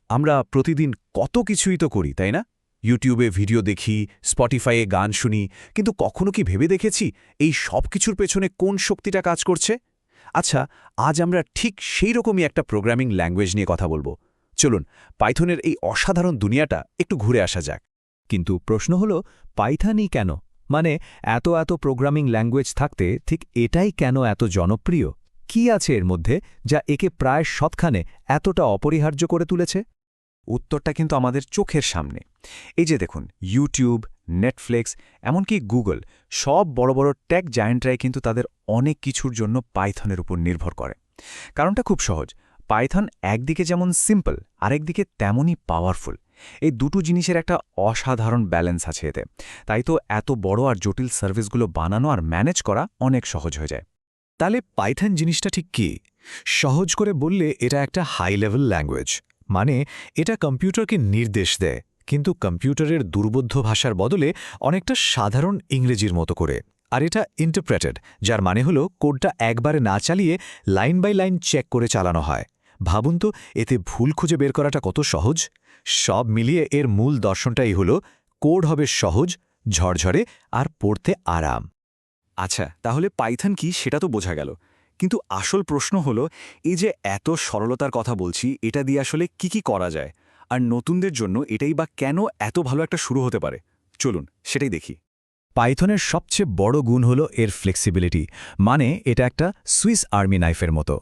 আমরা প্রতিদিন কত কিছুই তো করি তাই না? ইউটিউবে ভিডিও দেখি, স্পটিফাইয়ে গান শুনি, কিন্তু কখনো কি ভেবে দেখেছি এই সব কিছুর পেছনে কোন শক্তিটা কাজ করছে? আচ্ছা, আজ আমরা ঠিক সেই রকমই একটা প্রোগ্রামিং ল্যাঙ্গুয়েজ নিয়ে কথা বলবো। চলুন পাইথনের এই অসাধারণ দুনিয়াটা একটু ঘুরে আসা যাক। কিন্তু প্রশ্ন হলো পাইথনই কেন? মানে এত প্রোগ্রামিং ল্যাঙ্গুয়েজ থাকতে ঠিক এটাই কেন এত জনপ্রিয়? কি আছে এর মধ্যে যা একে প্রায় সবখানে এতটা অপরিহার্য করে তুলেছে? উত্তরটা কিন্তু আমাদের চোখের সামনে। এই যে দেখুন, ইউটিউব, নেটফ্লিক্স, এমনকি গুগল, সব বড় বড় টেক জায়ান্টরাই কিন্তু তাদের অনেক কিছুর জন্য পাইথনের উপর নির্ভর করে। কারণটা খুব সহজ। পাইথন একদিকে যেমন সিম্পল, আরেকদিকে তেমনই পাওয়ারফুল। এই দুটো জিনিসের একটা অসাধারণ ব্যালেন্স আছে এতে। তাই তো এত বড় আর জটিল সার্ভিসগুলো বানানো আর ম্যানেজ করা অনেক সহজ হয়ে যায়। তাহলে পাইথন জিনিসটা ঠিক কি? সহজ করে বললে এটা একটা হাই লেভেল ল্যাঙ্গুয়েজ। মানে এটা কম্পিউটারকে নির্দেশ দেয়, কিন্তু কম্পিউটারের দুর্বোধ্য ভাষার বদলে অনেকটা সাধারণ ইংরেজির মতো করে। আর এটা ইন্টারপ্রেটেড, যার মানে হলো কোডটা একবারে না চালিয়ে লাইন বাই লাইন চেক করে চালানো হয়। ভাবুন তো, এতে ভুল খুঁজে বের করাটা কত সহজ। সব মিলিয়ে এর মূল দর্শনটাই হলো কোড হবে সহজ, ঝরঝরে আর পড়তে আরাম। আচ্ছা, তাহলে পাইথন কি সেটা তো বোঝা গেল, কিন্তু আসল প্রশ্ন হলো, এই যে এত সরলতার কথা বলছি, এটা দিয়ে আসলে কি করা যায়? আর নতুনদের জন্য এটাই বা কেন এত ভালো একটা শুরু হতে পারে? চলুন সেটাই দেখি। পাইথনের সবচেয়ে বড় গুণ হল এর ফ্লেক্সিবিলিটি। মানে এটা একটা সুইস আর্মি নাইফের মতো।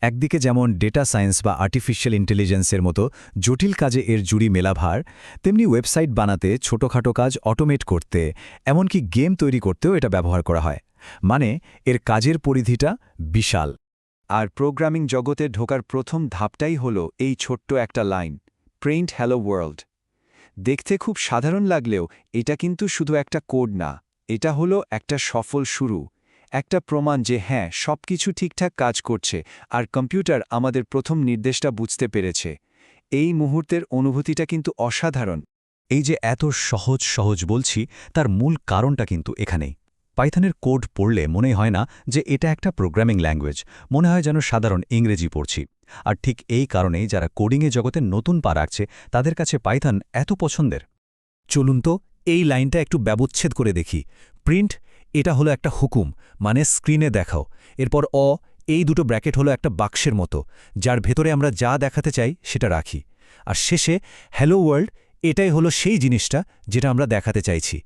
একদিকে যেমন ডেটা সায়েন্স বা আর্টিফিশিয়াল ইন্টেলিজেন্সের মতো জটিল কাজে এর জুড়ি মেলাভার, তেমনি ওয়েবসাইট বানাতে, ছোটখাটো কাজ অটোমেট করতে, এমনকি গেম তৈরি করতেও এটা ব্যবহার করা হয়। মানে এর কাজের পরিধিটা বিশাল। আর প্রোগ্রামিং জগতে ঢোকার প্রথম ধাপটাই হলো এই ছোট্ট একটা লাইন, প্রিন্ট হ্যালো ওয়ার্ল্ড। দেখতে খুব সাধারণ লাগলেও এটা কিন্তু শুধু একটা কোড না, এটা হলো একটা সফল শুরু, একটা প্রমাণ যে হ্যাঁ, সবকিছু ঠিকঠাক কাজ করছে আর কম্পিউটার আমাদের প্রথম নির্দেশটা বুঝতে পেরেছে। এই মুহূর্তের অনুভূতিটা কিন্তু অসাধারণ। এই যে এত সহজ বলছি, তার মূল কারণটা কিন্তু এখানেই। পাইথনের কোড পড়লে মনে হয় না যে এটা একটা প্রোগ্রামিং ল্যাঙ্গুয়েজ, মনে হয় যেন সাধারণ ইংরেজি পড়ছি। আর ঠিক এই কারণেই যারা কোডিংয়ে জগতে নতুন পা রাখছে, তাদের কাছে পাইথন এত পছন্দের। চলুন তো এই লাইনটা একটু ব্যবচ্ছেদ করে দেখি। প্রিন্ট, এটা হলো একটা হুকুম, মানে স্ক্রিনে দেখাও। এরপর এই দুটো ব্র্যাকেট হলো একটা বাক্সের মতো, যার ভেতরে আমরা যা দেখাতে চাই সেটা রাখি। আর শেষে হ্যালো ওয়ার্ল্ড, এটাই হলো সেই জিনিসটা যেটা আমরা দেখাতে চাইছি।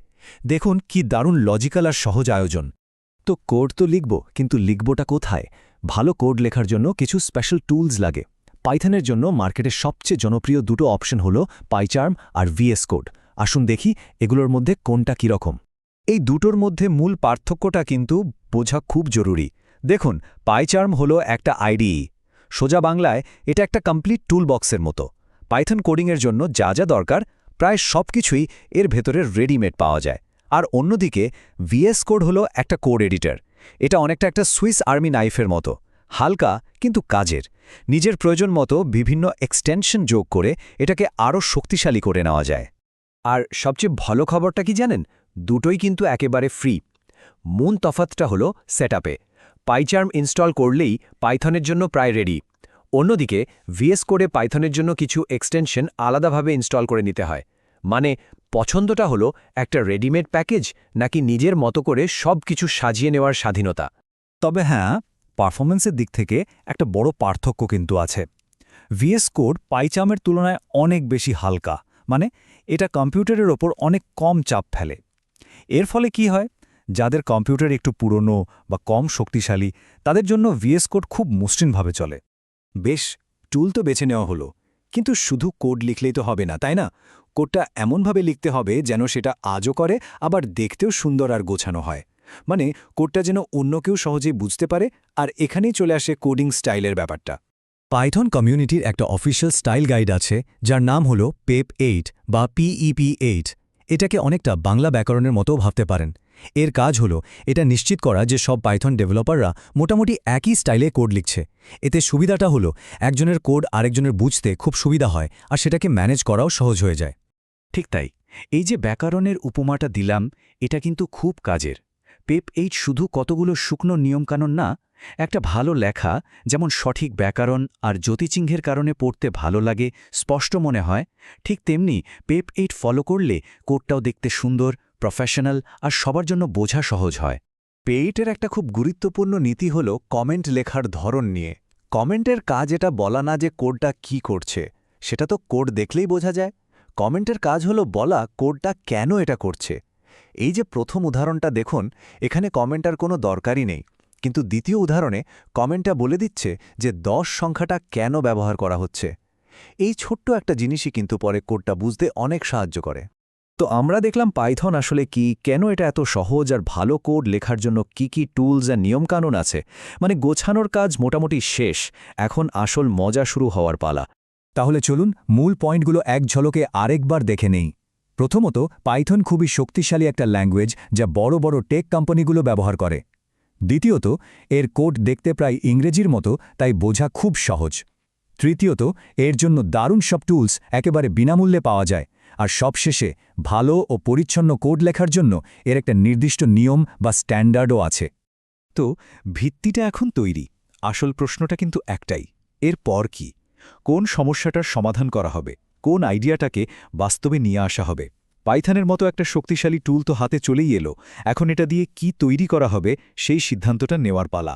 দেখুন কি দারুণ লজিক্যাল আর সহজ আয়োজন। তো কোড তো লিখব, কিন্তু লিখবটা কোথায়? ভালো কোড লেখার জন্য কিছু স্পেশাল টুলস লাগে। পাইথনের জন্য মার্কেটের সবচেয়ে জনপ্রিয় দুটো অপশন হলো পাইচার্ম আর ভিএস কোড। আসুন দেখি এগুলোর মধ্যে কোনটা কীরকম। এই দুটোর মধ্যে মূল পার্থক্যটা কিন্তু বোঝা খুব জরুরি। দেখুন, পাইচার্ম হলো একটা আইডিই। সোজা বাংলায় এটা একটা কমপ্লিট টুল বক্সের মতো। পাইথন কোডিংয়ের জন্য যা যা দরকার প্রায় সব কিছুই এর ভেতরে রেডিমেড পাওয়া যায়। আর অন্যদিকে ভিএস কোড হলো একটা কোড এডিটর। এটা অনেকটা একটা সুইস আর্মি নাইফের মতো, হালকা কিন্তু কাজের। নিজের প্রয়োজন মতো বিভিন্ন এক্সটেনশন যোগ করে এটাকে আরও শক্তিশালী করে নেওয়া যায়। আর সবচেয়ে ভালো খবরটা কি জানেন? দুটোই কিন্তু একেবারে ফ্রি। মূল তফাৎটা হলো সেটআপে। পাইচার্ম ইনস্টল করলেই পাইথনের জন্য প্রায় রেডি। অন্যদিকে ভিএস কোডে পাইথনের জন্য কিছু এক্সটেনশন আলাদাভাবে ইনস্টল করে নিতে হয়। মানে পছন্দটা হলো একটা রেডিমেড প্যাকেজ, নাকি নিজের মতো করে সব কিছু সাজিয়ে নেওয়ার স্বাধীনতা। তবে হ্যাঁ, পারফরম্যান্সের দিক থেকে একটা বড় পার্থক্য কিন্তু আছে। ভিএস কোড পাইচার্মের তুলনায় অনেক বেশি হালকা। মানে এটা কম্পিউটারের ওপর অনেক কম চাপ ফেলে। এর ফলে কি হয়, যাদের কম্পিউটার একটু পুরনো বা কম শক্তিশালী, তাদের জন্য ভিএস কোড খুব মসৃণভাবে চলে। বেশ, টুল তো বেছে নেওয়া হলো, কিন্তু শুধু কোড লিখলেই তো হবে না, তাই না? কোডটা এমনভাবে লিখতে হবে যেন সেটা আজও করে, আবার দেখতেও সুন্দর আর গোছানো হয়। মানে কোডটা যেন অন্য কেউ সহজেই বুঝতে পারে। আর এখানেই চলে আসে কোডিং স্টাইলের ব্যাপারটা। পাইথন কমিউনিটির একটা অফিসিয়াল স্টাইল গাইড আছে, যার নাম হলো পেপ 8 বা PEP 8। এটাকে অনেকটা বাংলা ব্যাকরণের মতো ভাবতে পারেন। এর কাজ হলো এটা নিশ্চিত করা যে সব পাইথন ডেভেলপাররা মোটামুটি একই স্টাইলে কোড লিখছে। এতে সুবিধাটা হলো একজনের কোড আরেকজনের বুঝতে খুব সুবিধা হয়, আর সেটাকে ম্যানেজ করাও সহজ হয়ে যায়। ঠিক তাই, এই যে ব্যাকরণের উপমাটা দিলাম, এটা কিন্তু খুব কাজের। PEP8 শুধু কতগুলো শুকনো নিয়মকানুন না, একটা ভালো লেখা, যেমন সঠিক ব্যাকরণ আর জ্যোতিচিহ্নের কারণে পড়তে ভালো লাগে, স্পষ্ট মনে হয়, ঠিক তেমনি PEP8 ফলো করলে কোডটাও দেখতে সুন্দর, প্রফেশনাল আর সবার জন্য বোঝা সহজ হয়। PEP8-এর একটা খুব গুরুত্বপূর্ণ নীতি হল কমেন্ট লেখার ধরন নিয়ে। কমেন্টের কাজ এটা বলা না যে কোডটা কি করছে, সেটা তো কোড দেখলেই বোঝা যায়। কমেন্টের কাজ হলো বলা কোডটা কেন এটা করছে। এই যে প্রথম উদাহরণটা দেখুন, এখানে কমেন্টার কোনো দরকারই নেই, কিন্তু দ্বিতীয় উদাহরণে কমেন্টটা বলে দিচ্ছে যে 10 সংখ্যাটা কেন ব্যবহার করা হচ্ছে। এই ছোট্ট একটা জিনিসই কিন্তু পরে কোডটা বুঝতে অনেক সাহায্য করে। তো আমরা দেখলাম পাইথন আসলে কি, কেন এটা এত সহজ, আর ভালো কোড লেখার জন্য কি কি টুলস আর নিয়মকানুন আছে। মানে গোছানোর কাজ মোটামুটি শেষ, এখন আসল মজা শুরু হওয়ার পালা। তাহলে চলুন মূল পয়েন্টগুলো এক ঝলকে আরেকবার দেখে নেই। প্রথমত, পাইথন খুবই শক্তিশালী একটা ল্যাঙ্গুয়েজ যা বড় বড় টেক কোম্পানিগুলো ব্যবহার করে। দ্বিতীয়ত, এর কোড দেখতে প্রায় ইংরেজির মতো, তাই বোঝা খুব সহজ। তৃতীয়ত, এর জন্য দারুণ সব টুলস একেবারে বিনামূল্যে পাওয়া যায়। আর সবশেষে, ভালো ও পরিচ্ছন্ন কোড লেখার জন্য এর একটা নির্দিষ্ট নিয়ম বা স্ট্যান্ডার্ডও আছে। তো ভিত্তিটা এখন তৈরি, আসল প্রশ্নটা কিন্তু একটাই, এরপর কি? কোন সমস্যাটার সমাধান করা হবে, কোন আইডিয়াটাকে বাস্তবে নিয়ে আসা হবে? পাইথনের মতো একটা শক্তিশালী টুল তো হাতে চলেই এলো, এখন এটা দিয়ে কি তৈরি করা হবে সেই সিদ্ধান্তটা নেওয়ার পালা।